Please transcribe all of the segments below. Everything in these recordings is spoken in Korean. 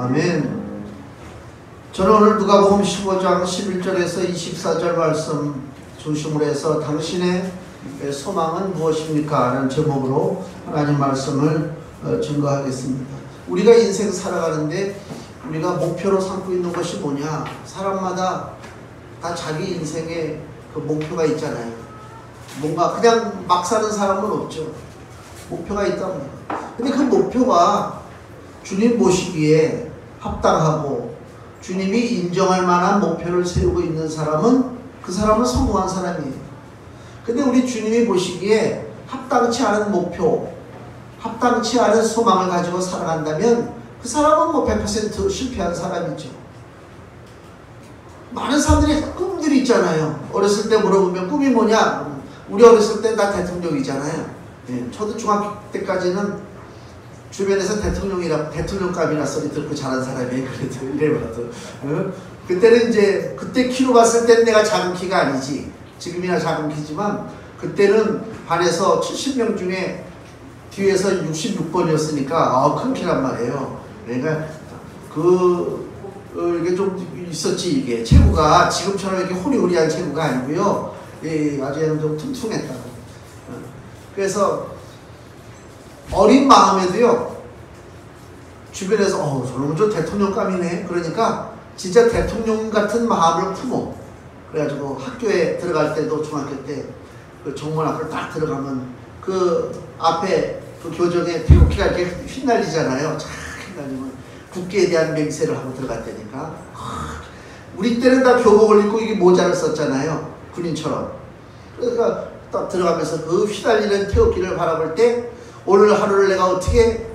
아멘. 저는 오늘 누가복음 15장 11절에서 24절 말씀 중심으로 해서 당신의 소망은 무엇입니까? 라는 제목으로 하나님 말씀을 증거하겠습니다. 우리가 인생 살아가는데 우리가 목표로 삼고 있는 것이 뭐냐? 사람마다 다 자기 인생에 그 목표가 있잖아요. 뭔가 그냥 막 사는 사람은 없죠. 목표가 있다고. 근데 그 목표가 주님 모시기에 합당하고 주님이 인정할 만한 목표를 세우고 있는 사람은 그 사람은 성공한 사람이에요. 근데 우리 주님이 보시기에 합당치 않은 목표, 합당치 않은 소망을 가지고 살아간다면 그 사람은 뭐 100% 실패한 사람이죠. 많은 사람들이 꿈들이 있잖아요. 어렸을 때 물어보면 꿈이 뭐냐? 우리 어렸을 때 다 대통령이잖아요. 예, 저도 중학교 때까지는 주변에서 대통령감이나 소리 듣고 자란 사람이 그래도 이래봐도 그때는 이제 그때 키로 봤을 때는 내가 작은 키가 아니지. 지금이나 작은 키지만 그때는 반에서 70명 중에 뒤에서 66번이었으니까 큰 키란 말이에요. 그러니까 이게 좀 있었지. 이게 체구가 지금처럼 이렇게 호리호리한 체구가 아니고요. 예, 아주 좀 퉁퉁했다. 그래서 어린 마음에도요, 주변에서 저놈은 저 대통령감이네. 그러니까 진짜 대통령 같은 마음을 품어. 그래가지고 학교에 들어갈 때도 중학교 때 그 정문학교를 딱 들어가면 그 앞에 그 교정에 태극기가 이렇게 휘날리잖아요. 쫙 휘날리면 국기에 대한 맹세를 하고 들어갔다니까. 우리 때는 다 교복을 입고 이게 모자를 썼잖아요. 군인처럼. 그러니까 딱 들어가면서 그 휘날리는 태극기를 바라볼 때 오늘 하루를 내가 어떻게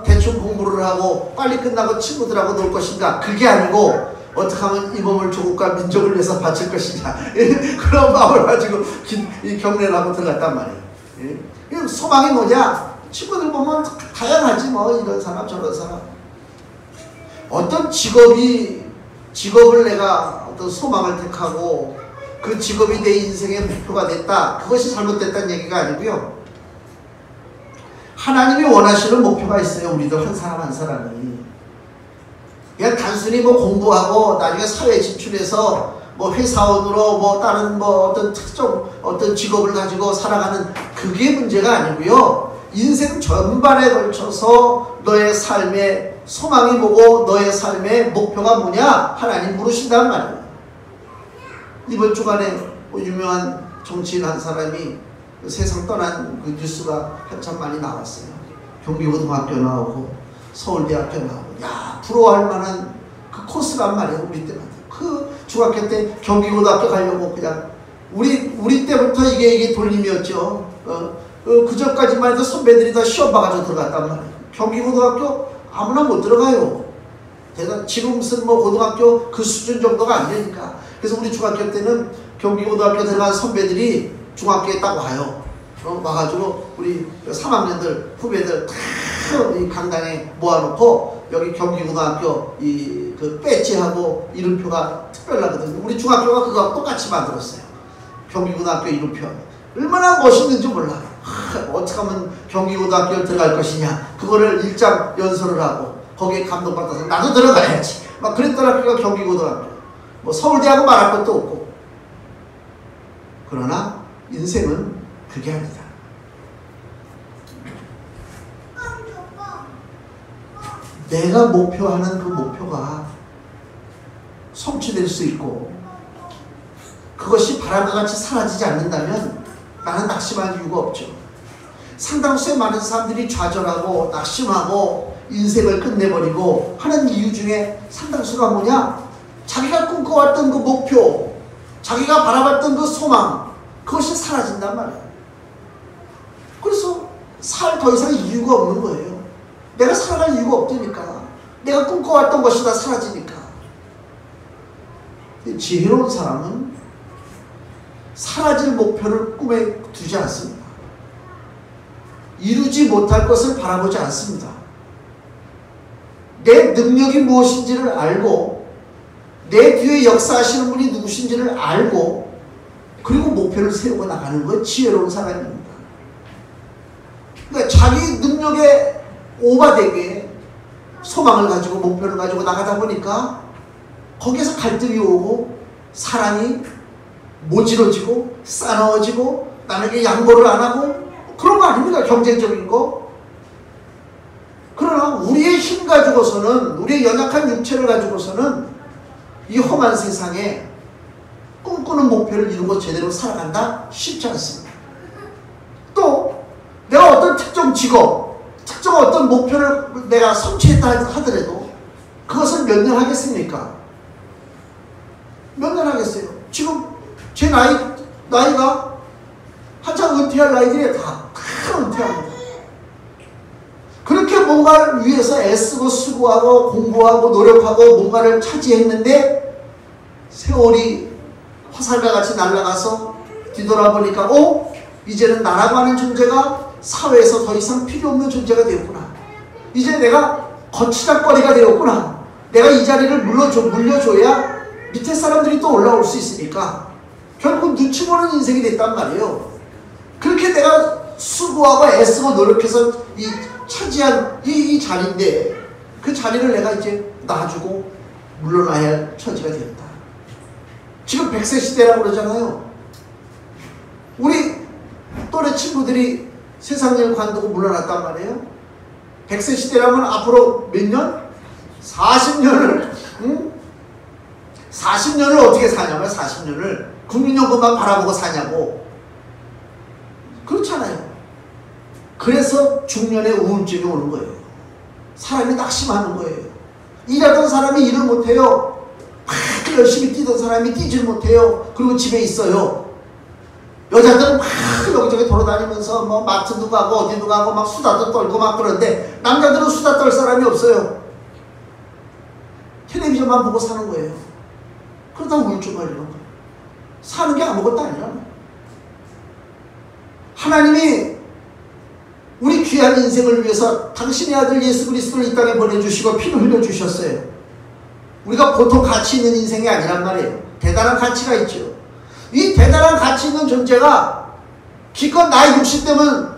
대충 공부를 하고 빨리 끝나고 친구들하고 놀 것인가. 그게 아니고 어떻게 하면 이 몸을 조국과 민족을 위해서 바칠 것이냐. 그런 마음을 가지고 이 경례를 하고 들어갔단 말이에요. 소망이 뭐냐? 친구들 보면 다양하지 뭐. 이런 사람 저런 사람. 어떤 직업을 내가 어떤 소망을 택하고 그 직업이 내 인생의 목표가 됐다. 그것이 잘못됐다는 얘기가 아니고요. 하나님이 원하시는 목표가 있어요. 우리들 한 사람 한 사람이. 그냥 단순히 뭐 공부하고 나중에 사회에 진출해서 뭐 회사원으로 뭐 다른 뭐 어떤 특정 어떤 직업을 가지고 살아가는 그게 문제가 아니고요. 인생 전반에 걸쳐서 너의 삶의 소망이 뭐고 너의 삶의 목표가 뭐냐? 하나님 물으신단 말이에요. 이번 주간에 뭐 유명한 정치인 한 사람이 세상 떠난 그 뉴스가 한참 많이 나왔어요. 경기고등학교 나오고 서울대학교 나오고 부러워할 만한 그 코스란 말이에요. 우리 때만. 그 중학교 때 경기고등학교 가려고 그냥 우리 때부터 이게 돌림이었죠. 그 전까지만 해도 선배들이 다 시험 봐가지고 들어갔단 말이에요. 경기고등학교 아무나 못 들어가요. 지금 무슨 뭐 고등학교 그 수준 정도가 안 되니까. 그래서 우리 중학교 때는 경기고등학교 들어간 선배들이 중학교에 딱 와요. 와가지고 우리 3학년들 후배들 다 이 강당에 모아놓고 여기 경기고등학교 그 배지하고 이름표가 특별하거든요. 우리 중학교가 그거 똑같이 만들었어요. 경기고등학교 이름표. 얼마나 멋있는지 몰라. 어떻게 하면 경기고등학교를 들어갈 것이냐. 그거를 일장 연설을 하고 거기에 감동받아서 나도 들어가야지. 막 그랬던 학교가 경기고등학교. 뭐 서울대하고 말할 것도 없고. 그러나 인생은 그게 아니다. 내가 목표하는 그 목표가 성취될 수 있고 그것이 바람과 같이 사라지지 않는다면 나는 낙심할 이유가 없죠. 상당수의 많은 사람들이 좌절하고 낙심하고 인생을 끝내버리고 하는 이유 중에 상당수가 뭐냐? 자기가 꿈꿔왔던 그 목표, 자기가 바라봤던 그 소망, 그것이 사라진단 말이에요. 그래서 살 더 이상 이유가 없는 거예요. 내가 살아갈 이유가 없다니까. 내가 꿈꿔왔던 것이 다 사라지니까. 지혜로운 사람은 사라질 목표를 꿈에 두지 않습니다. 이루지 못할 것을 바라보지 않습니다. 내 능력이 무엇인지를 알고 내 뒤에 역사하시는 분이 누구신지를 알고 그리고 목표를 세우고 나가는 건 지혜로운 사람입니다. 그러니까 자기 능력에 오바되게 소망을 가지고 목표를 가지고 나가다 보니까 거기에서 갈등이 오고 사랑이 모질어지고 싸나워지고 남에게 양보를 안 하고 그런 거 아닙니까? 경쟁적인 거. 그러나 우리의 힘 가지고서는, 우리의 연약한 육체를 가지고서는 이 험한 세상에 꿈꾸는 목표를 이루고 제대로 살아간다? 쉽지 않습니다. 또 내가 어떤 특정 직업, 특정 어떤 목표를 내가 성취했다 하더라도 그것을 몇 년 하겠습니까? 몇 년 하겠어요? 지금 제 나이가 한참 은퇴할 나이들이 다 은퇴합니다. 그렇게 뭔가를 위해서 애쓰고 수고하고 공부하고 노력하고 뭔가를 차지했는데 세월이 화살과 같이 날아가서 뒤돌아보니까 이제는 나라고 하는 존재가 사회에서 더 이상 필요 없는 존재가 되었구나. 이제 내가 거치장거리가 되었구나. 내가 이 자리를 물려줘야 밑에 사람들이 또 올라올 수 있으니까 결국 눈치 보는 인생이 됐단 말이에요. 그렇게 내가 수고하고 애쓰고 노력해서 차지한 이 자리인데 그 자리를 내가 이제 놔주고 물러나야 할 처지가 되었다. 지금 100세 시대라고 그러잖아요. 우리 또래 친구들이 세상 일 관두고 물러났단 말이에요. 100세 시대라면 앞으로 몇 년? 40년을 40년을 어떻게 사냐면 40년을 국민연금만 바라보고 사냐고. 그렇잖아요. 그래서 중년에 우울증이 오는 거예요. 사람이 낙심하는 거예요. 일하던 사람이 일을 못해요. 막 열심히 뛰던 사람이 뛰질 못해요. 그리고 집에 있어요. 여자들은 막 여기저기 돌아다니면서 뭐 마트도 가고 어디도 가고 막 수다도 떨고 막 그러는데 남자들은 수다 떨 사람이 없어요. 텔레비전만 보고 사는 거예요. 그러다 우울증 걸리는 거예요. 사는 게 아무것도 아니라. 하나님이 우리 귀한 인생을 위해서 당신의 아들 예수 그리스도를 이 땅에 보내주시고 피를 흘려주셨어요. 우리가 보통 가치 있는 인생이 아니란 말이에요. 대단한 가치가 있죠. 이 대단한 가치 있는 존재가 기껏 나이 60대면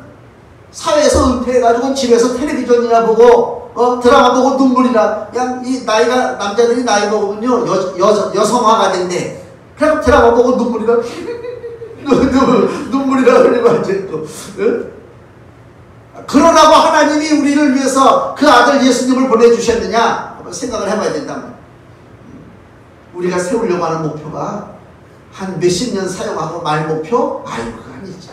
사회에서 은퇴해가지고 집에서 텔레비전이나 보고 드라마 보고 눈물이나 그냥 이 나이가 남자들이 나이 먹으면요 여성화가 된대. 그냥 드라마 보고 눈물이나 흘리고 앉아있고. 그러라고 하나님이 우리를 위해서 그 아들 예수님을 보내주셨느냐? 한번 생각을 해봐야 된다면 우리가 세우려고 하는 목표가 한 몇십 년 사용하고 말 목표? 아이고 그거 아니죠.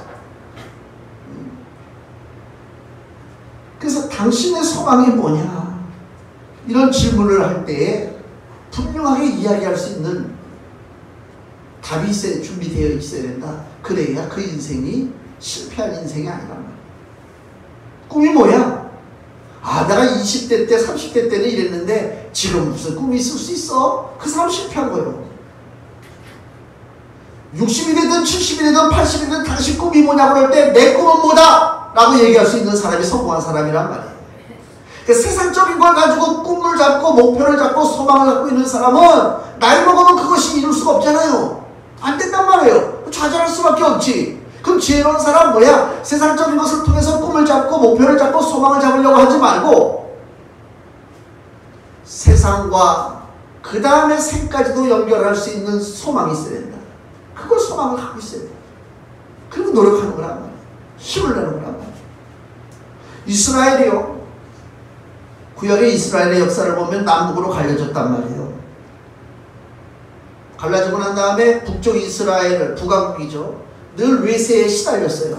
그래서 당신의 소망이 뭐냐? 이런 질문을 할 때에 분명하게 이야기할 수 있는 답이 준비되어 있어야 된다. 그래야 그 인생이 실패한 인생이 아니란 말이야. 꿈이 뭐야? 내가 20대 때 30대 때는 이랬는데 지금 무슨 꿈이 있을 수 있어? 그 사람 실패한 거예요. 60이 되든 70이 되든 80이 되든 당신 꿈이 뭐냐고 그럴 때 내 꿈은 뭐다? 라고 얘기할 수 있는 사람이 성공한 사람이란 말이에요. 그러니까 세상적인 걸 가지고 꿈을 잡고 목표를 잡고 소망을 갖고 있는 사람은 나이 먹으면 그것이 이룰 수가 없잖아요. 안 된단 말이에요. 좌절할 수밖에 없지. 그럼 지혜로운 사람은 뭐야? 세상적인 것을 통해서 꿈을 잡고 목표를 잡고 소망을 잡으려고 하지 말고 세상과 그 다음에 생까지도 연결할 수 있는 소망이 있어야 된다. 그걸 소망을 갖고 있어야 된다. 그리고 노력하는 거란 말이야. 힘을 내는 거란 말이야. 이스라엘이요. 구약의 이스라엘의 역사를 보면 남북으로 갈려졌단 말이에요. 갈라지고 난 다음에 북쪽 이스라엘을 북왕국이죠. 늘 외세에 시달렸어요.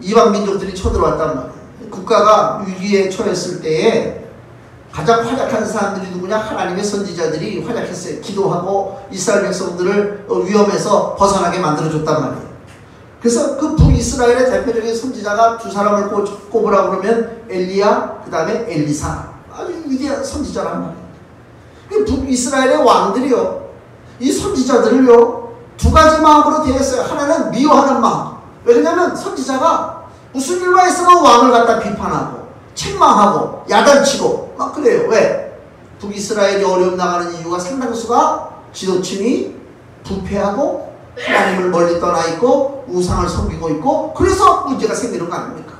이방 민족들이 쳐들어왔단 말이에요. 국가가 위기에 처했을 때에 가장 활약한 사람들이 누구냐? 하나님의 선지자들이 활약했어요. 기도하고 이스라엘 백성들을 위험에서 벗어나게 만들어줬단 말이에요. 그래서 그 북이스라엘의 대표적인 선지자가 두 사람을 꼽으라고 그러면 엘리야, 그 다음에 엘리사. 아주 위대한 선지자란 말이에요. 북이스라엘의 왕들이요. 이 선지자들을요. 두 가지 마음으로 대했어요. 하나는 미워하는 마음. 왜냐면 선지자가 무슨 일만 있으면 왕을 갖다 비판하고 책망하고 야단치고 막 그래요. 왜? 북이스라엘이 어려움 나가는 이유가 상당수가 지도층이 부패하고 하나님을 멀리 떠나 있고 우상을 섬기고 있고 그래서 문제가 생기는 거 아닙니까?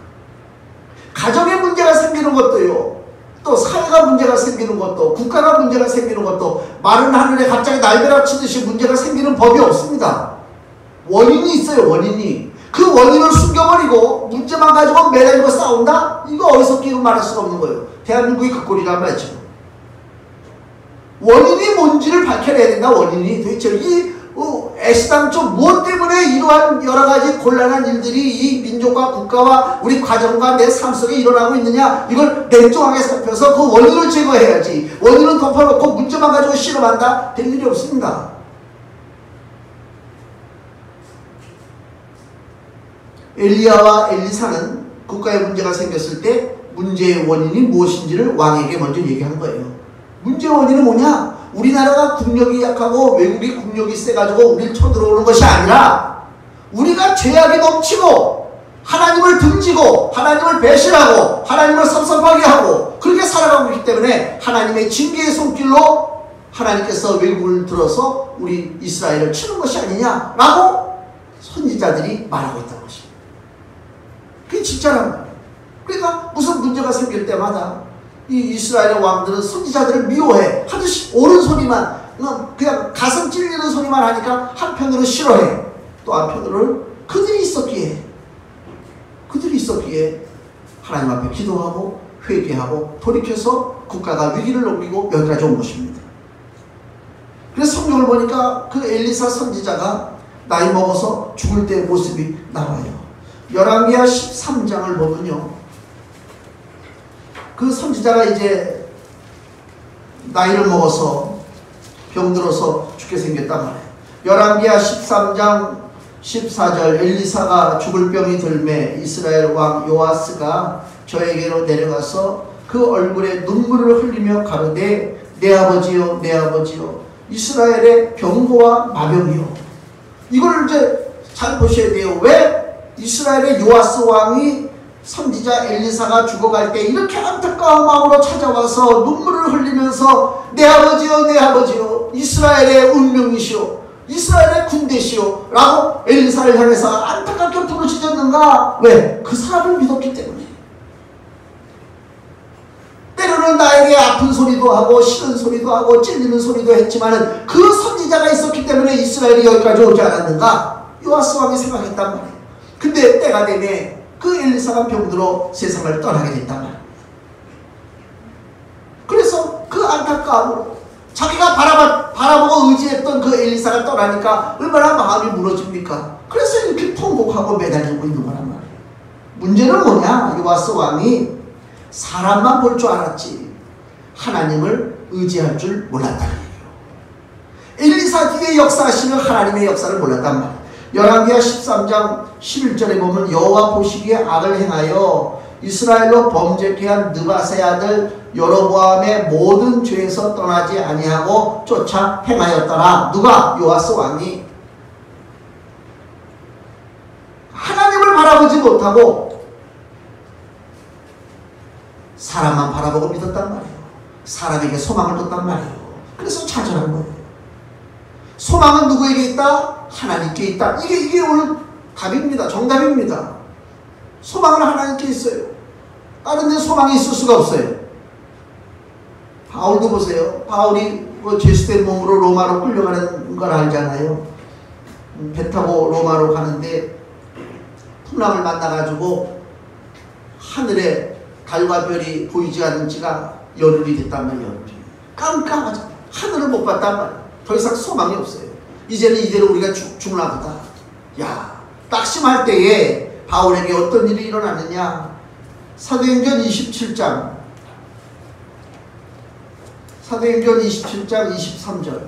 가정에 문제가 생기는 것도요, 또 사회가 문제가 생기는 것도, 국가가 문제가 생기는 것도 마른 하늘에 갑자기 날벼락 치듯이 문제가 생기는 법이 없습니다. 원인이 있어요. 원인이. 그 원인을 숨겨버리고 문제만 가지고 매달리고 싸운다? 이거 어디서 끼고 말할 수가 없는 거예요. 대한민국이 그 꼴이란 말이죠. 원인이 뭔지를 밝혀내야 된다. 원인이 도대체 이 애시당초 무엇 때문에 이러한 여러 가지 곤란한 일들이 이 민족과 국가와 우리 가정과 내 삶 속에 일어나고 있느냐, 이걸 냉정하게 살펴서 그 원인을 제거해야지. 원인은 덮어놓고 문제만 가지고 실험한다? 될 일이 없습니다. 엘리야와 엘리사는 국가에 문제가 생겼을 때 문제의 원인이 무엇인지를 왕에게 먼저 얘기한 거예요. 문제의 원인은 뭐냐? 우리나라가 국력이 약하고 외국이 국력이 세가지고 우리를 쳐들어오는 것이 아니라 우리가 죄악이 넘치고 하나님을 등지고 하나님을 배신하고 하나님을 섭섭하게 하고 그렇게 살아가고 있기 때문에 하나님의 징계의 손길로 하나님께서 외국을 들어서 우리 이스라엘을 치는 것이 아니냐라고 선지자들이 말하고 있다는 것입니다. 그게 진짜란 말이에요. 그러니까 무슨 문제가 생길 때마다 이 이스라엘의 왕들은 선지자들을 미워해. 하듯이 옳은 소리만, 그냥 가슴 찔리는 소리만 하니까 한편으로 싫어해. 또 한편으로는 그들이 있었기에 하나님 앞에 기도하고 회개하고 돌이켜서 국가가 위기를 넘기고 여기까지 온 것입니다. 그래서 성경을 보니까 그 엘리사 선지자가 나이 먹어서 죽을 때의 모습이 나와요. 열왕기하 13장을 보면요, 그 선지자가 이제 나이를 먹어서 병들어서 죽게 생겼단 말이에요. 열왕기하 13장 14절, 엘리사가 죽을 병이 들매 이스라엘 왕 요아스가 저에게로 내려가서 그 얼굴에 눈물을 흘리며 가로되 내 아버지요 내 아버지요 이스라엘의 병고와 마병이요. 이걸 이제 잘 보셔야 돼요. 왜 이스라엘의 요아스 왕이 선지자 엘리사가 죽어갈 때 이렇게 안타까운 마음으로 찾아와서 눈물을 흘리면서 내 아버지요 내 아버지요 이스라엘의 운명이시오 이스라엘의 군대시오 라고 엘리사를 향해서 안타깝게 부르짖었는가? 왜? 그 사람을 믿었기 때문에. 때로는 나에게 아픈 소리도 하고 싫은 소리도 하고 찔리는 소리도 했지만 그 선지자가 있었기 때문에 이스라엘이 여기까지 오지 않았는가? 요아스 왕이 생각했단 말이에요. 근데 때가 되면 그 엘리사가 병들어 세상을 떠나게 됐단 말이에요. 그래서 그 안타까움으로 자기가 바라보고 의지했던 그 엘리사가 떠나니까 얼마나 마음이 무너집니까? 그래서 이렇게 통곡하고 매달리고 있는 거란 말이에요. 문제는 뭐냐? 요아스 왕이 사람만 볼 줄 알았지 하나님을 의지할 줄 몰랐다는 얘기예요. 엘리사 뒤에 역사하시는 하나님의 역사를 몰랐단 말이에요. 열왕기하 13장 11절에 보면 여호와 보시기에 악을 행하여 이스라엘로 범죄케 한 느바세 아들 여로보암의 모든 죄에서 떠나지 아니하고 쫓아 행하였더라. 누가? 요아스 왕이. 하나님을 바라보지 못하고 사람만 바라보고 믿었단 말이에요. 사람에게 소망을 뒀단 말이에요. 그래서 좌절한 거예요. 소망은 누구에게 있다? 하나님께 있다. 이게 오늘 답입니다. 정답입니다. 소망은 하나님께 있어요. 다른 데 소망이 있을 수가 없어요. 바울도 보세요. 바울이 죄수된 몸으로 로마로 끌려가는 걸 알잖아요. 배 타고 로마로 가는데 풍랑을 만나가지고 하늘에 달과 별이 보이지 않은 지가 열흘이 됐단 말이에요. 열흘이. 깜깜하죠. 하늘을 못 봤단 말이에요. 더 이상 소망이 없어요. 이제는 이대로 우리가 죽나 보다. 야, 낙심할 때에 바울에게 어떤 일이 일어나느냐? 사도행전 27장 23절.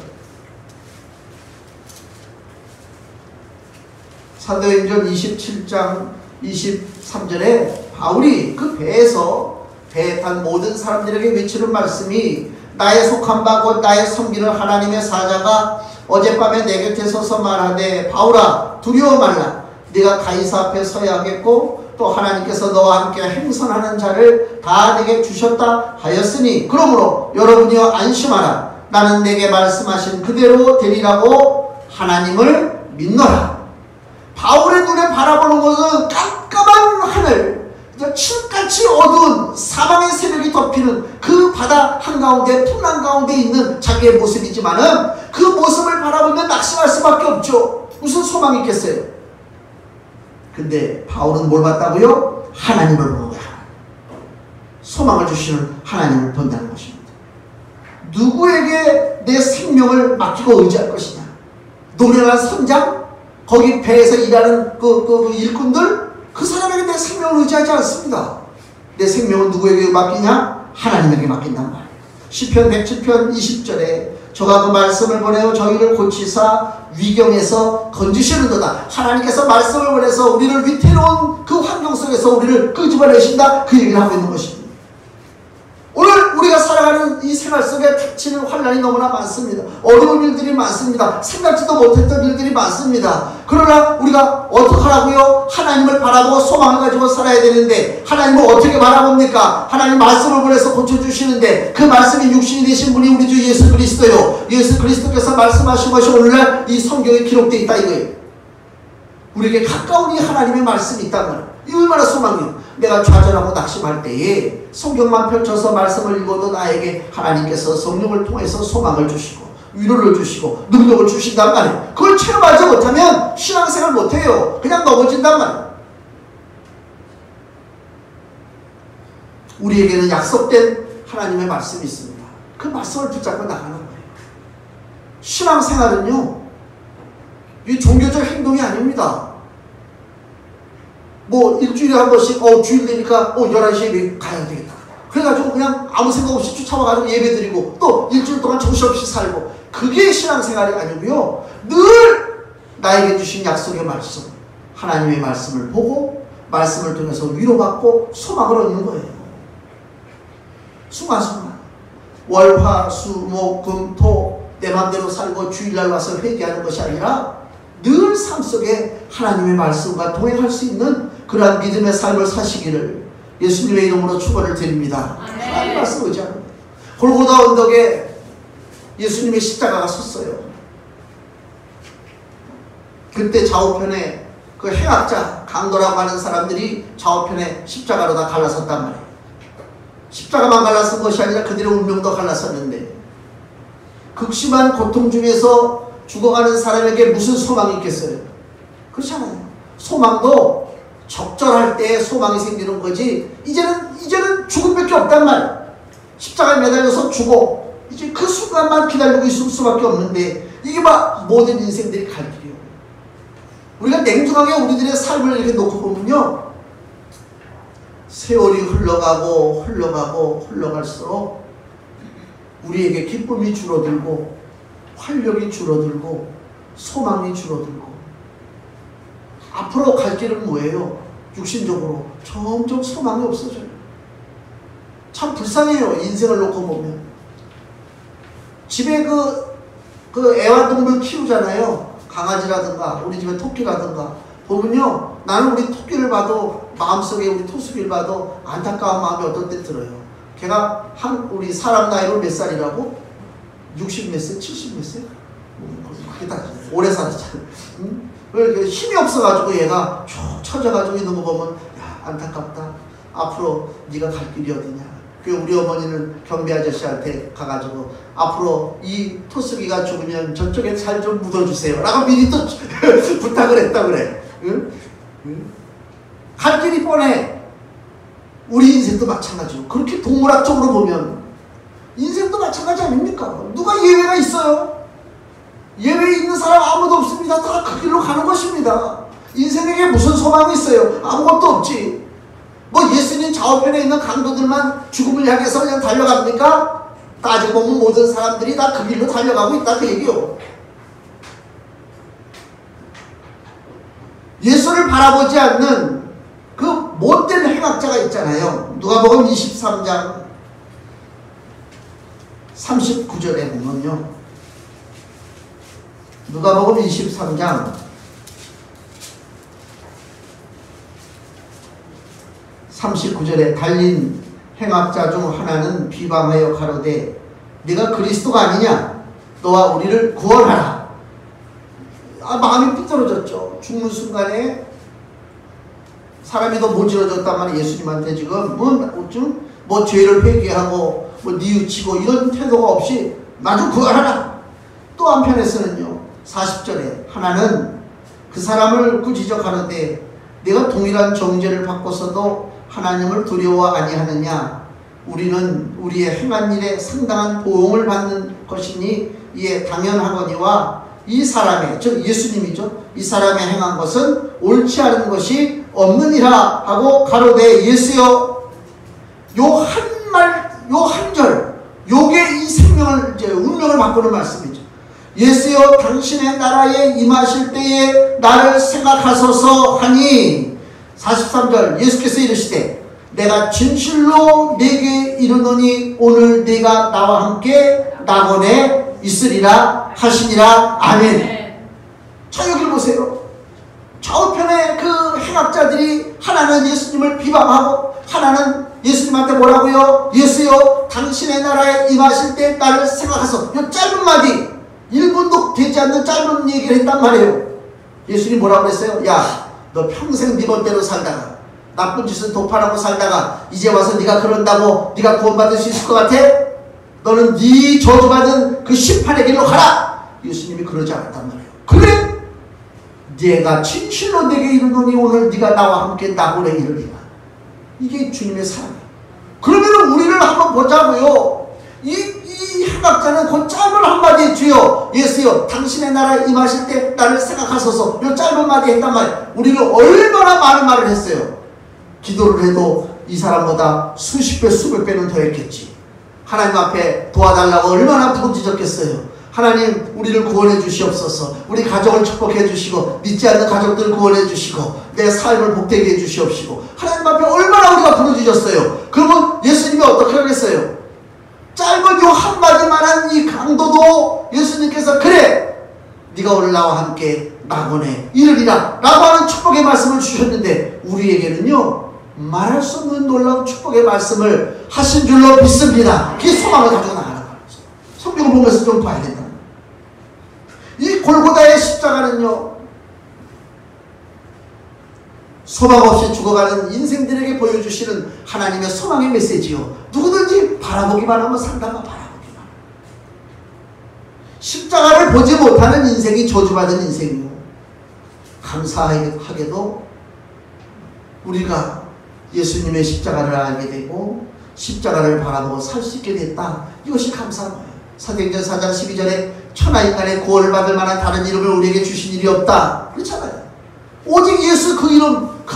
사도행전 27장 23절에 바울이 그 배에서 배에 탄 모든 사람들에게 외치는 말씀이 나의 속한 바 곧 나의 섬기는 하나님의 사자가 어젯밤에 내 곁에 서서 말하되 바울아 두려워 말라. 네가 가이사 앞에 서야 하겠고 또 하나님께서 너와 함께 행선하는 자를 다 내게 주셨다 하였으니 그러므로 여러분이여 안심하라. 나는 내게 말씀하신 그대로 되리라고 하나님을 믿노라. 바울의 눈에 바라보는 것은 깜깜한 하늘, 칠같이 가운데 풍랑 가운데 있는 자기의 모습이지만은 그 모습을 바라보면 낙심할 수밖에 없죠. 무슨 소망이 있겠어요? 근데 바울은 뭘 봤다고요? 하나님을 본 거야. 소망을 주시는 하나님을 본다는 것입니다. 누구에게 내 생명을 맡기고 의지할 것이냐? 노련한 선장? 거기 배에서 일하는 그 일꾼들? 그 사람에게 내 생명을 의지하지 않습니다. 내 생명은 누구에게 맡기냐? 하나님에게 맡긴단 말이에요. 시편 107편 20절에 저가 그 말씀을 보내어 저희를 고치사 위경에서 건지시는도다. 하나님께서 말씀을 보내서 우리를 위태로운 그 환경 속에서 우리를 끄집어내신다. 그 얘기를 하고 있는 것입니다. 오늘 우리가 살아가는 이 생활 속에 닥치는 환난이 너무나 많습니다. 어려운 일들이 많습니다. 생각지도 못했던 일들이 많습니다. 그러나 우리가 어떡하라고요? 하나님을 바라보고 소망을 가지고 살아야 되는데 하나님을 어떻게 바라봅니까? 하나님 말씀을 보내서 고쳐주시는데 그 말씀이 육신이 되신 분이 우리 주 예수 그리스도요. 예수 그리스도께서 말씀하신 것이 오늘날 이 성경에 기록되어 있다 이거예요. 우리에게 가까운 이 하나님의 말씀이 있단 말이에요. 이 얼마나 소망이요. 내가 좌절하고 낙심할 때에 성경만 펼쳐서 말씀을 읽어도 나에게 하나님께서 성령을 통해서 소망을 주시고 위로를 주시고 능력을 주신단 말이에요. 그걸 체험하지 못하면 신앙생활 못해요. 그냥 넘어진단 말이에요. 우리에게는 약속된 하나님의 말씀이 있습니다. 그 말씀을 붙잡고 나가는 거예요. 신앙생활은요, 이 종교적 행동이 아닙니다. 뭐 일주일에 한 번씩 주일 되니까 11시에 예배 가야 되겠다. 그래가지고 그냥 아무 생각 없이 쫓아와가지고 예배 드리고 또 일주일 동안 정신없이 살고, 그게 신앙생활이 아니고요. 늘 나에게 주신 약속의 말씀, 하나님의 말씀을 보고 말씀을 통해서 위로받고 소망을 얻는 거예요. 순간순간 월, 화, 수, 목, 금, 토 내 맘대로 살고 주일날 와서 회개하는 것이 아니라 늘 삶 속에 하나님의 말씀과 동행할 수 있는 그러한 믿음의 삶을 사시기를 예수님의 이름으로 축원을 드립니다. 하나님의 말씀 의지하는 거예요. 골고다 언덕에 예수님의 십자가가 섰어요. 그때 좌우편에 그 행악자, 강도라고 하는 사람들이 좌우편에 십자가로 다 갈라섰단 말이에요. 십자가만 갈라선 것이 아니라 그들의 운명도 갈라섰는데, 극심한 고통 중에서 죽어가는 사람에게 무슨 소망이 있겠어요? 그렇잖아요. 소망도 적절할 때 소망이 생기는 거지, 이제는 죽음밖에 없단 말이에요. 십자가에 매달려서 죽어. 이제 그 순간만 기다리고 있을 수밖에 없는데, 이게 막 모든 인생들이 갈 길이에요. 우리가 냉정하게 우리들의 삶을 이렇게 놓고 보면요, 세월이 흘러갈수록 우리에게 기쁨이 줄어들고 활력이 줄어들고 소망이 줄어들고, 앞으로 갈 길은 뭐예요? 육신적으로 점점 소망이 없어져요. 참 불쌍해요. 인생을 놓고 보면. 집에 그 애완동물 키우잖아요. 강아지라든가 우리 집에 토끼라든가 보면요, 나는 우리 토끼를 봐도 마음속에 우리 토수기를 봐도 안타까운 마음이 어떨 때 들어요. 걔가 우리 사람 나이로 몇 살이라고? 60 몇 세? 70 몇 세? 그게 다 오래 살았잖아. 응? 힘이 없어가지고 얘가 쭉 처져가지고 있는 거 보면, 야, 안타깝다. 앞으로 네가 갈 길이 어디냐. 그 우리 어머니는 경비 아저씨한테 가가지고 앞으로 이 토수기가 죽으면 저쪽에 살 좀 묻어주세요 라고 미리 또 부탁을 했다 그래. 응? 응? 갈 길이 뻔해. 우리 인생도 마찬가지로 그렇게 동물학적으로 보면 인생도 마찬가지 아닙니까? 누가 예외가 있어요? 예외 있는 사람 아무도 없습니다. 다 그 길로 가는 것입니다. 인생에게 무슨 소망이 있어요? 아무것도 없지. 뭐 예수님 좌우편에 있는 강도들만 죽음을 향해서 그냥 달려갑니까? 따지고 보면 모든 사람들이 다 그 길로 달려가고 있다 그 얘기요. 예수를 바라보지 않는 그 못된 행악자가 있잖아요. 누가복음 23장 39절에 보면요, 누가복음 23장 39절에 달린 행악자 중 하나는 비방하여 가로되 네가 그리스도가 아니냐? 너와 우리를 구원하라. 마음이 삐뚤어졌죠. 죽는 순간에 사람이 더 모질어졌단 말이에요. 예수님한테 지금 뭐 죄를 회개하고 뭐 뉘우치고 이런 태도가 없이 마주 구하라. 또 한편에서는요 40절에 하나는 그 사람을 꾸지적하는데 내가 동일한 정죄를 받고서도 하나님을 두려워 아니하느냐. 우리는 우리의 행한 일에 상당한 보응을 받는 것이니 이에 당연하거니와 이 사람의, 즉 예수님이죠. 이 사람의 행한 것은 옳지 않은 것이 없느니라 하고 가로되 예수여. 요 한 말, 요 한 절, 요게 이 생명을 이제 운명을 바꾸는 말씀이죠. 예수여 당신의 나라에 임하실 때에 나를 생각하소서 하니 43절 예수께서 이르시되 내가 진실로 네게 이르노니 오늘 네가 나와 함께 낙원에 있으리라 하시니라. 아멘. 자 여기 보세요. 좌우편에 그 행악자들이 하나는 예수님을 비방하고 하나는 예수님한테 뭐라고요? 예수여 당신의 나라에 임하실 때 나를 생각하소. 이 짧은 마디 1분도 되지 않는 짧은 얘기를 했단 말이에요. 예수님 뭐라고 그랬어요? 야 너 평생 네 멋대로 살다가 나쁜 짓을 도판하고 살다가 이제 와서 네가 그런다고 네가 구원받을 수 있을 것 같아? 너는 네 저주받은 그 심판의 길로 가라. 예수님이 그러지 않았단 말이에요. 그래? 네가 진실로 내게 이르노니 오늘 네가 나와 함께 낙원에 이르리라. 이게 주님의 사랑이에요. 그러면 우리를 한번 보자고요. 이 행악자는 그 짧은 한마디 주여 예수여 당신의 나라에 임하실 때 나를 생각하소서 이 짧은 마디 했단 말이에요. 우리는 얼마나 많은 말을 했어요. 기도를 해도 이 사람보다 수십 배 수백 배는 더 했겠지. 하나님 앞에 도와달라고 얼마나 부르짖었겠어요. 하나님 우리를 구원해 주시옵소서. 우리 가족을 축복해 주시고 믿지 않는 가족들을 구원해 주시고 내 삶을 복되게 해 주시옵시고 하나님 앞에 얼마나 우리가 부르짖었어요. 그러면 예수님이 어떻게 하겠어요? 짧은 요 한마디만한 이 강도도 예수님께서 그래 네가 오늘 나와 함께 낙원에 이르리라 라고 하는 축복의 말씀을 주셨는데 우리에게는요 말할 수 없는 놀라운 축복의 말씀을 하신 줄로 믿습니다. 그 소망을 가지고 나가는 거죠. 성경을 보면서 좀 봐야 된다. 이 골고다의 십자가는요 소망 없이 죽어가는 인생들에게 보여주시는 하나님의 소망의 메시지요. 누구든지 바라보기만 하면 산다가 바라보기만. 십자가를 보지 못하는 인생이 저주받은 인생이요. 감사하게도 우리가 예수님의 십자가를 알게 되고 십자가를 바라보고 살 수 있게 됐다. 이것이 감사한 거예요. 사도행전 4장 12절에 천하인간의 구원을 받을 만한 다른 이름을 우리에게 주신 일이 없다. 그렇잖아요. 오직 예수 그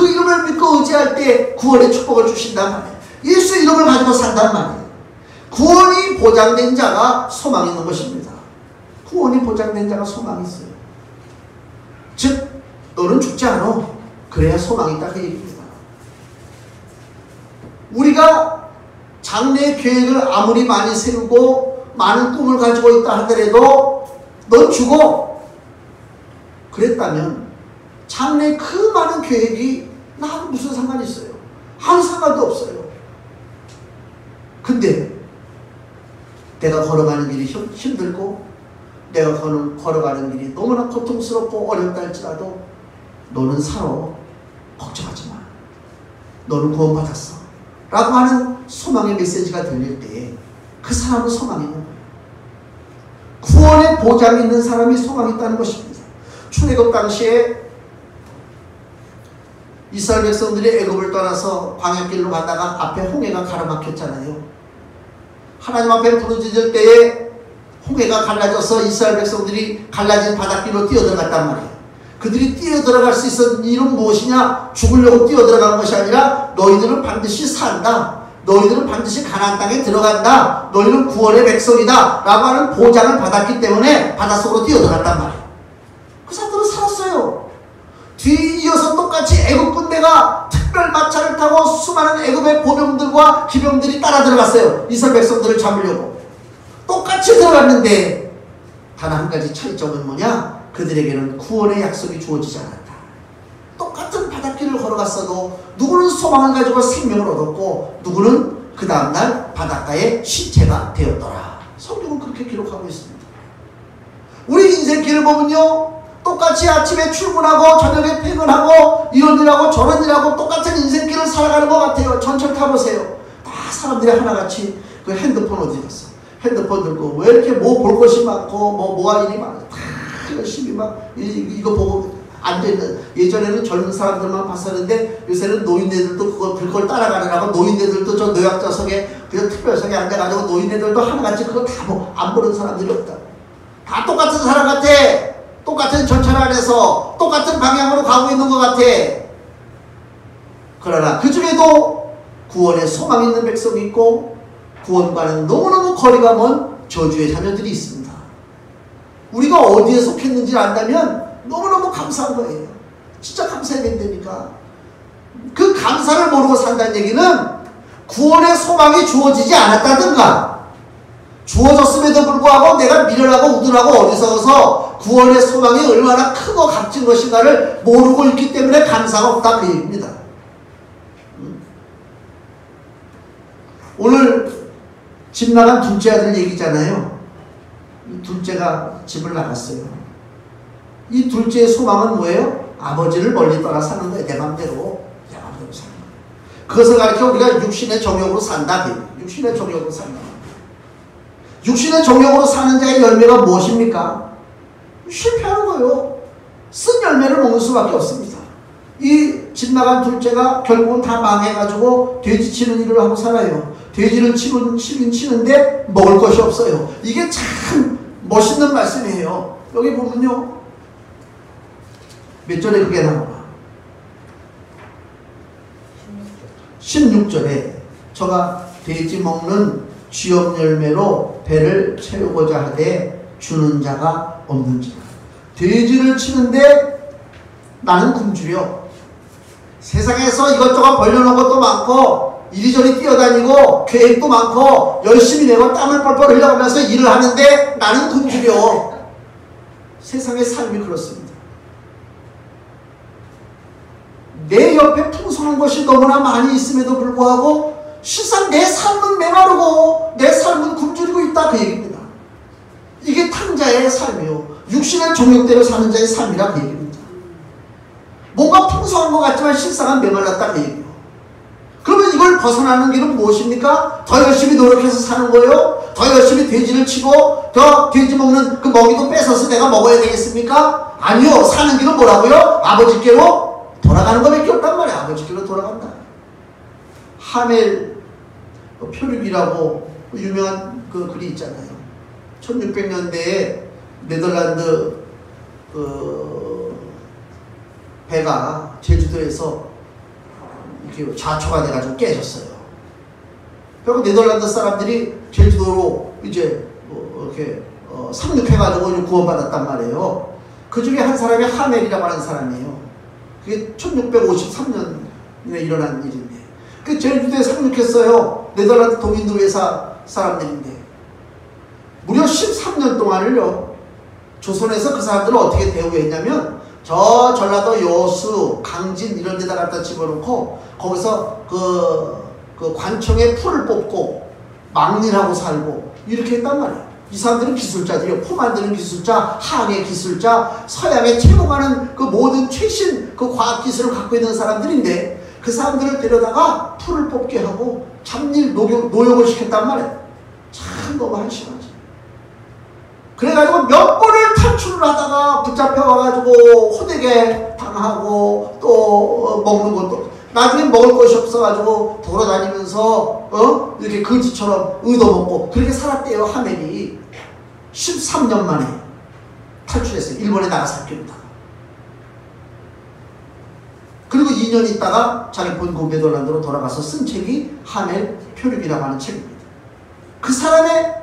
이름을 믿고 의지할 때 구원의 축복을 주신단 말이에요. 예수 이름을 가지고 산단 말이에요. 구원이 보장된 자가 소망이 있는 것입니다. 구원이 보장된 자가 소망이 있어요. 즉 너는 죽지 않아. 그래야 소망이 있다 그 얘기입니다. 우리가 장래 계획을 아무리 많이 세우고 많은 꿈을 가지고 있다 하더라도 넌 죽어. 그랬다면 장래 그 많은 계획이 나하고 무슨 상관이 있어요? 아무 상관도 없어요. 근데 내가 걸어가는 길이 힘들고 내가 걸어가는 길이 너무나 고통스럽고 어렵다 할지라도 너는 살아. 걱정하지 마. 너는 구원받았어. 라고 하는 소망의 메시지가 들릴 때 그 사람은 소망이 있는 거예요. 구원의 보장이 있는 사람이 소망이 있다는 것입니다. 출애굽 당시에 이스라엘 백성들이 애굽을 떠나서 광야길로 가다가 앞에 홍해가 가로막혔잖아요. 하나님 앞에 부르짖을 때에 홍해가 갈라져서 이스라엘 백성들이 갈라진 바닷길로 뛰어들어갔단 말이에요. 그들이 뛰어들어갈 수 있었던 이유는 무엇이냐? 죽으려고 뛰어들어간 것이 아니라 너희들은 반드시 산다. 너희들은 반드시 가나안 땅에 들어간다. 너희는 구원의 백성이다. 라고 하는 보장을 받았기 때문에 바닷속으로 뛰어들어갔단 말이에요. 그 사람들은 살았어요. 뒤이어서 똑같이 애굽 군대가 특별 마차를 타고 수많은 애굽의 보병들과 기병들이 따라 들어갔어요. 이스라엘 백성들을 잡으려고. 똑같이 들어갔는데 단 한 가지 차이점은 뭐냐? 그들에게는 구원의 약속이 주어지지 않았다. 똑같은 바닷길을 걸어갔어도 누구는 소망을 가지고 생명을 얻었고 누구는 그 다음날 바닷가에 시체가 되었더라. 성경은 그렇게 기록하고 있습니다. 우리 인생길을 보면요 똑같이 아침에 출근하고 저녁에 퇴근하고 이런 일하고 저런 일하고 똑같은 인생길을 살아가는 것 같아요. 전철 타보세요. 다 사람들이 하나같이 그 핸드폰 어디 갔어? 핸드폰 들고 왜 이렇게 뭐 볼 것이 많고 뭐할 일이 많아. 다 열심히 막 이거 보고 앉아있는. 예전에는 젊은 사람들만 봤었는데 요새는 노인네들도 그걸 따라가느라고 노인네들도 저 노약자석에 그냥 특별석에 앉아가지고 노인네들도 하나같이 그거 다 안 보는 사람들이 없다. 다 똑같은 사람 같아. 똑같은 전철 안에서 똑같은 방향으로 가고 있는 것 같아. 그러나 그 중에도 구원에 소망 있는 백성이 있고 구원과는 너무너무 거리가 먼 저주의 자녀들이 있습니다. 우리가 어디에 속했는지 안다면 너무너무 감사한 거예요. 진짜 감사해야 된다니까. 그 감사를 모르고 산다는 얘기는 구원의 소망이 주어지지 않았다든가 주어졌음에도 불구하고 내가 미련하고 우둔하고 어리석어서 구원의 소망이 얼마나 크고 값진 것인가를 모르고 있기 때문에 감사가 없다 그 얘기입니다. 오늘 집 나간 둘째 아들 얘기잖아요. 둘째가 집을 나갔어요. 이 둘째의 소망은 뭐예요? 아버지를 멀리 떠나 사는 거예요. 내 맘대로 사는 거예요. 그것을 가르쳐 우리가 육신의 정욕으로 산다. 육신의 정욕으로 산다. 육신의 정욕으로 사는 자의 열매가 무엇입니까? 실패하는 거예요. 쓴 열매를 먹는 수밖에 없습니다. 이 집 나간 둘째가 결국은 다 망해가지고 돼지 치는 일을 하고 살아요. 돼지를 치는데 먹을 것이 없어요. 이게 참 멋있는 말씀이에요. 여기 보면요. 몇 절에 그게 나오나? 16절에 저가 돼지 먹는 쥐업 열매로 배를 채우고자 하되 주는 자가 없는지라. 돼지를 치는데 나는 굶주려. 세상에서 이것저것 벌려놓은 것도 많고 이리저리 뛰어다니고 계획도 많고 열심히 내고 땀을 뻘뻘 흘려가면서 일을 하는데 나는 굶주려. 세상의 삶이 그렇습니다. 내 옆에 풍성한 것이 너무나 많이 있음에도 불구하고 실상 내 삶은 메마르고 내 삶은 굶주리고 있다 그 얘기입니다. 이게 탕자의 삶이요. 육신의 종욕대로 사는 자의 삶이라 그 얘기입니다. 뭔가 풍성한 것 같지만 실상은 메말랐다 그 얘기예요. 그러면 이걸 벗어나는 길은 무엇입니까? 더 열심히 노력해서 사는 거예요? 더 열심히 돼지를 치고 더 돼지 먹는 그 먹이도 뺏어서 내가 먹어야 되겠습니까? 아니요. 사는 길은 뭐라고요? 아버지께로 돌아가는 것밖에 없단 말이야. 아버지께로 돌아간다. 하멜 표류기라고 유명한 그 글이 있잖아요. 1600년대에 네덜란드 배가 제주도에서 이렇게 좌초가 돼가지고 깨졌어요. 그리고 네덜란드 사람들이 제주도로 이제 이렇게 상륙해가지고 구원받았단 말이에요. 그 중에 한 사람이 하멜이라고 하는 사람이에요. 그게 1653년에 일어난 일인데, 그 제주도에 상륙했어요. 네덜란드 동인도 회사 사람들인데 무려 13년 동안을요. 조선에서 그 사람들을 어떻게 대우했냐면 저 전라도 여수, 강진 이런 데다 갖다 집어넣고 거기서 그 관청에 풀을 뽑고 막일하고 살고 이렇게 했단 말이에요. 이 사람들은 기술자들이요. 포 만드는 기술자, 항해 기술자, 서양에 채용하는 그 모든 최신 그 과학 기술을 갖고 있는 사람들인데 그 사람들을 데려다가 풀을 뽑게 하고 잡일 노역을 시켰단 말이에요. 참 너무 한심하지. 그래가지고 몇 번을 탈출을 하다가 붙잡혀가지고 호되게 당하고 또 먹는 것도 나중에 먹을 것이 없어가지고 돌아다니면서 이렇게 거지처럼 얻어먹고 그렇게 살았대요. 하멜이 13년 만에 탈출했어요. 일본에 나가 살깁니다. 그리고 2년 있다가 자기 본국 네덜란드로 돌아가서 쓴 책이 하멜 표류기라고 하는 책입니다. 그 사람의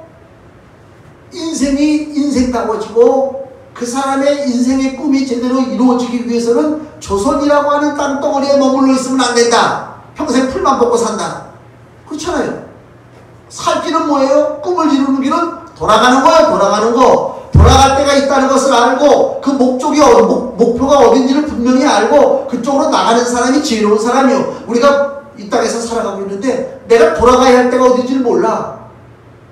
인생이 인생다워지고 그 사람의 인생의 꿈이 제대로 이루어지기 위해서는 조선이라고 하는 땅덩어리에 머물러 있으면 안 된다. 평생 풀만 먹고 산다. 그렇잖아요. 살 길은 뭐예요? 꿈을 이루는 길은 돌아가는 거예요. 돌아가는 거. 돌아갈 때가 있다는 것을 알고 그 목표가 어딘지를 분명히 알고 그쪽으로 나가는 사람이 지혜로운 사람이요. 우리가 이 땅에서 살아가고 있는데 내가 돌아가야 할 때가 어딘지를 몰라.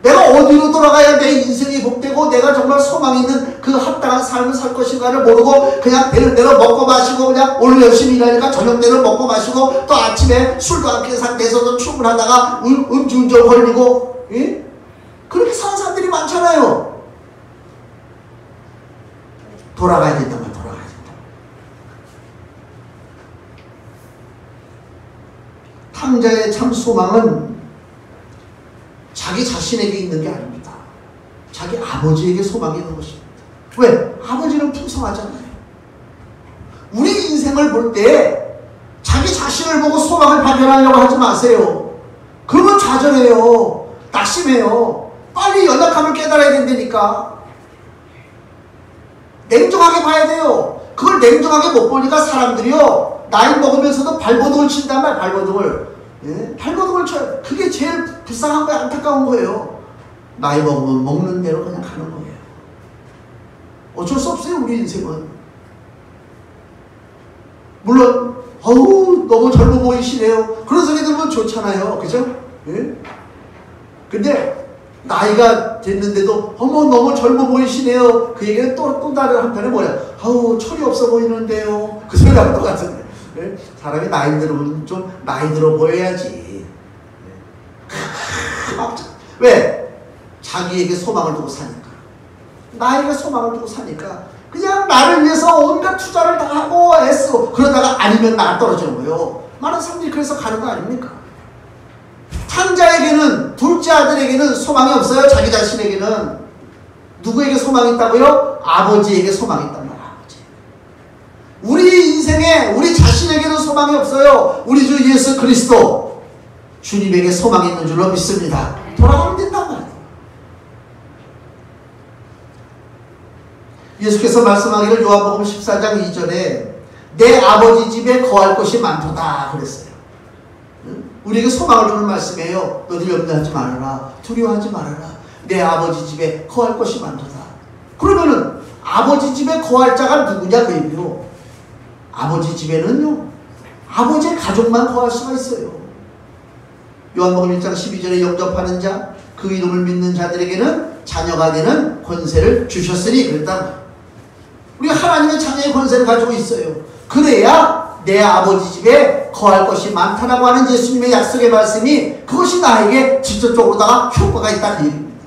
내가 어디로 돌아가야 내 인생이 복되고 내가 정말 소망 있는 그 합당한 삶을 살 것인가를 모르고 그냥 되는 대로 먹고 마시고 그냥 오늘 열심히 일하니까 저녁 대로 먹고 마시고 또 아침에 술도 안 깬 상태에서도 출근하다가 음주운전 걸리고 예? 그렇게 사는 사람들이 많잖아요. 돌아가야 된다면 돌아가야 된다. 탕자의 참 소망은 자기 자신에게 있는 게 아닙니다. 자기 아버지에게 소망이 있는 것입니다. 왜? 아버지는 풍성하잖아요. 우리 인생을 볼 때 자기 자신을 보고 소망을 발견하려고 하지 마세요. 그러면 좌절해요. 낙심해요. 빨리 연약함을 깨달아야 된다니까. 냉정하게 봐야 돼요. 그걸 냉정하게 못 보니까 사람들이요, 나이 먹으면서도 발버둥을 친단 말이에요. 발버둥을. 예? 발버둥을 쳐요. 그게 제일 불쌍한 거예요. 안타까운 거예요. 나이 먹으면 먹는 대로 그냥 가는 거예요. 어쩔 수 없어요. 우리 인생은. 물론 어우 너무 젊어 보이시네요. 그런 소리 들으면 좋잖아요. 그죠? 예? 근데 나이가 됐는데도 어머 너무 젊어 보이시네요. 그 얘기는 또 다른 한편에 뭐야? 아우 철이 없어 보이는데요. 그 소리하고 똑같은데. 예? 사람이 나이 들으면 좀 나이 들어 보여야지. 왜? 자기에게 소망을 두고 사니까. 나에게 소망을 두고 사니까 그냥 나를 위해서 온갖 투자를 다 하고 애쓰고 그러다가 아니면 나가 떨어지는 거예요. 많은 사람들이 그래서 가는 거 아닙니까? 탕자에게는, 둘째 아들에게는 소망이 없어요. 자기 자신에게는. 누구에게 소망이 있다고요? 아버지에게 소망이 있단 말이에요. 아버지. 우리 인생에 우리 자신에게는 소망이 없어요. 우리 주 예수 그리스도 주님에게 소망이 있는 줄로 믿습니다. 돌아가면 된단 말이에요. 예수께서 말씀하기를 요한복음 14장 2절에 내 아버지 집에 거할 곳이 많도다 그랬어요. 우리에게 소망을 주는 말씀이에요. 너들 염려하지 말아라. 두려워하지 말아라. 내 아버지 집에 거할 곳이 많도다. 그러면은 아버지 집에 거할 자가 누구냐 그 얘기요. 아버지 집에는요, 아버지의 가족만 거할 수가 있어요. 요한복음 1장 12절에 영접하는 자, 그 이름을 믿는 자들에게는 자녀가 되는 권세를 주셨으니 그랬단 말이에요. 우리가 하나님의 자녀의 권세를 가지고 있어요. 그래야 내 아버지 집에 거할 것이 많다라고 하는 예수님의 약속의 말씀이 그것이 나에게 직접적으로다가 효과가 있다 그 얘기입니다.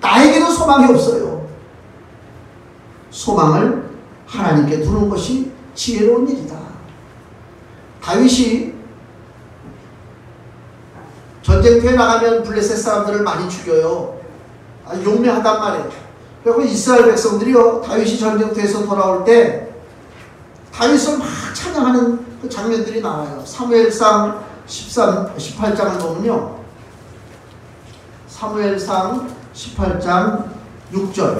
나에게는 소망이 없어요. 소망을 하나님께 두는 것이 지혜로운 일이다. 다윗이 전쟁터에 나가면 블레셋 사람들을 많이 죽여요. 용맹하단 말이에요. 그리고 이스라엘 백성들이요, 다윗이 전쟁터에서 돌아올 때 다윗을 막 찬양하는 그 장면들이 나와요. 사무엘상 18장을 보면요, 사무엘상 18장 6절,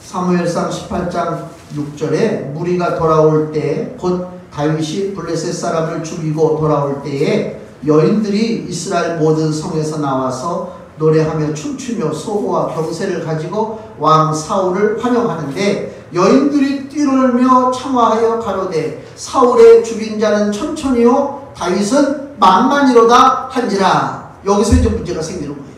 사무엘상 18장 6절에 무리가 돌아올 때 곧 다윗이 블레셋 사람을 죽이고 돌아올 때에 여인들이 이스라엘 모든 성에서 나와서 노래하며 춤추며 소고와 병세를 가지고 왕 사울을 환영하는데 여인들이 뛰놀며 창화하여 가로되 사울의 죽인 자는 천천히요 다윗은 만만이로다 한지라. 여기서 이제 문제가 생기는 거예요.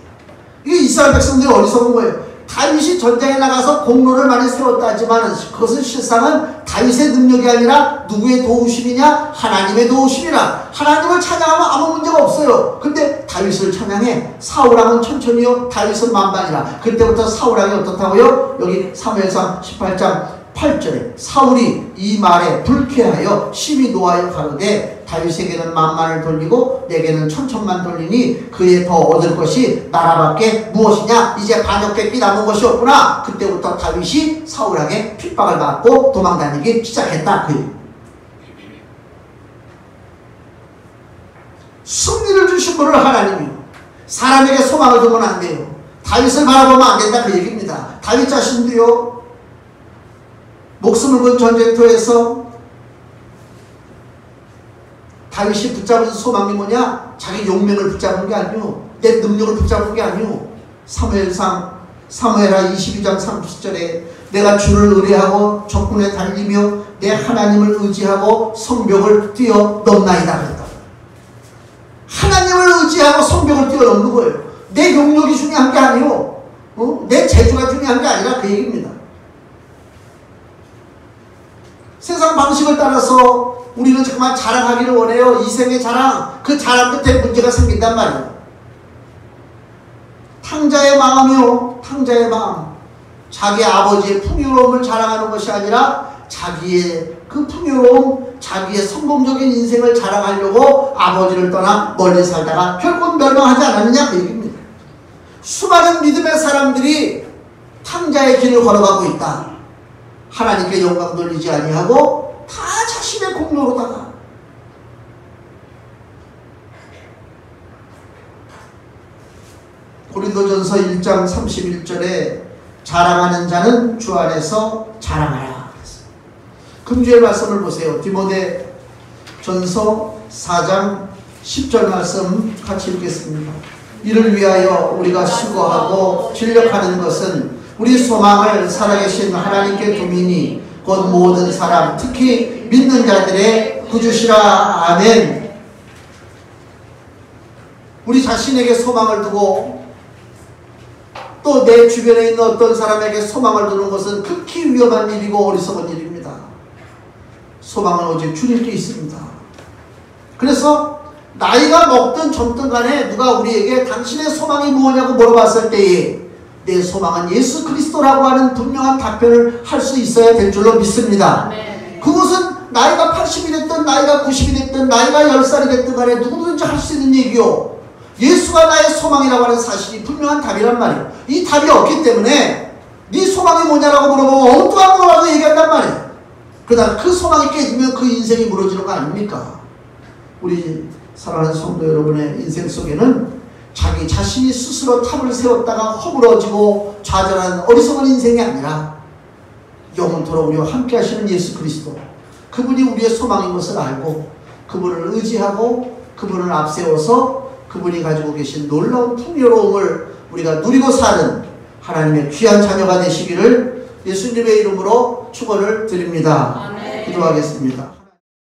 이게 이스라엘 백성들이 어리석은 거예요. 다윗이 전쟁에 나가서 공로를 많이 세웠다 하지만 그것은 실상은 다윗의 능력이 아니라 누구의 도우심이냐? 하나님의 도우심이라. 하나님을 찬양하면 아무 문제가 없어요. 근데 다윗을 찬양해. 사울왕은 천천히요 다윗은 만반이라. 그때부터 사울왕이 어떻다고요? 여기 사무엘상 18장 8절에 사울이 이 말에 불쾌하여 심히 노하여 가로되 다윗에게는 만만을 돌리고 내게는 천천만 돌리니 그에 더 얻을 것이 나라밖에 무엇이냐? 이제 반역밖에 남은 것이 없구나. 그때부터 다윗이 사울에게 핍박을 받고 도망다니기 시작했다. 승리를 주신 분은 하나님이요, 사람에게 소망을 두면 안 돼요. 다윗을 바라보면 안 된다 그 얘기입니다. 다윗 자신도요, 목숨을 건 전쟁터에서 다윗이 붙잡은 소망이 뭐냐? 자기 용맹을 붙잡은 게 아니요, 내 능력을 붙잡은 게 아니요. 사무엘하 22장 30절에 내가 주를 의뢰하고 적군에 달리며 내 하나님을 의지하고 성벽을 뛰어 넘나이다 그랬다. 하나님을 의지하고 성벽을 뛰어넘는 거예요. 내 용력이 중요한 게 아니요. 내 재주가 중요한 게 아니라 그 얘기입니다. 세상 방식을 따라서 우리는 정말 자랑하기를 원해요. 이생의 자랑, 그 자랑 끝에 문제가 생긴단 말이에요. 탕자의 마음이요. 탕자의 마음. 자기 아버지의 풍요로움을 자랑하는 것이 아니라 자기의 그 풍요로움, 자기의 성공적인 인생을 자랑하려고 아버지를 떠나 멀리 살다가 결국 멸망하지 않았느냐 그 얘기입니다. 수많은 믿음의 사람들이 탕자의 길을 걸어가고 있다. 하나님께 영광 돌리지 아니하고 다 자신의 공로로다가 고린도전서 1장 31절에 자랑하는 자는 주 안에서 자랑하라. 금주의 말씀을 보세요. 디모데 전서 4장 10절 말씀 같이 읽겠습니다. 이를 위하여 우리가 수고하고 진력하는 것은 우리 소망을 살아계신 하나님께 두미니 곧 모든 사람 특히 믿는 자들의 구주시라. 아멘. 우리 자신에게 소망을 두고 또 내 주변에 있는 어떤 사람에게 소망을 두는 것은 극히 위험한 일이고 어리석은 일입니다. 소망은 오직 주님께 있습니다. 그래서 나이가 먹든 젊든 간에 누가 우리에게 당신의 소망이 무엇이냐고 물어봤을 때에 내 소망은 예수 그리스도라고 하는 분명한 답변을 할 수 있어야 될 줄로 믿습니다. 네. 그것은 나이가 80이 됐든 나이가 90이 됐든 나이가 10살이 됐든 간에 누구든지 할 수 있는 얘기요. 예수가 나의 소망이라고 하는 사실이 분명한 답이란 말이에요. 이 답이 없기 때문에 네 소망이 뭐냐라고 물어보면 엉뚱한 거라고 얘기한단 말이에요. 그러다 그 소망이 깨지면 그 인생이 무너지는 거 아닙니까? 우리 사랑하는 성도 여러분의 인생 속에는 자기 자신이 스스로 탑을 세웠다가 허물어지고 좌절하는 어리석은 인생이 아니라 영원토록 우리와 함께 하시는 예수 그리스도, 그분이 우리의 소망인 것을 알고 그분을 의지하고 그분을 앞세워서 그분이 가지고 계신 놀라운 풍요로움을 우리가 누리고 사는 하나님의 귀한 자녀가 되시기를 예수님의 이름으로 축원을 드립니다. 기도하겠습니다.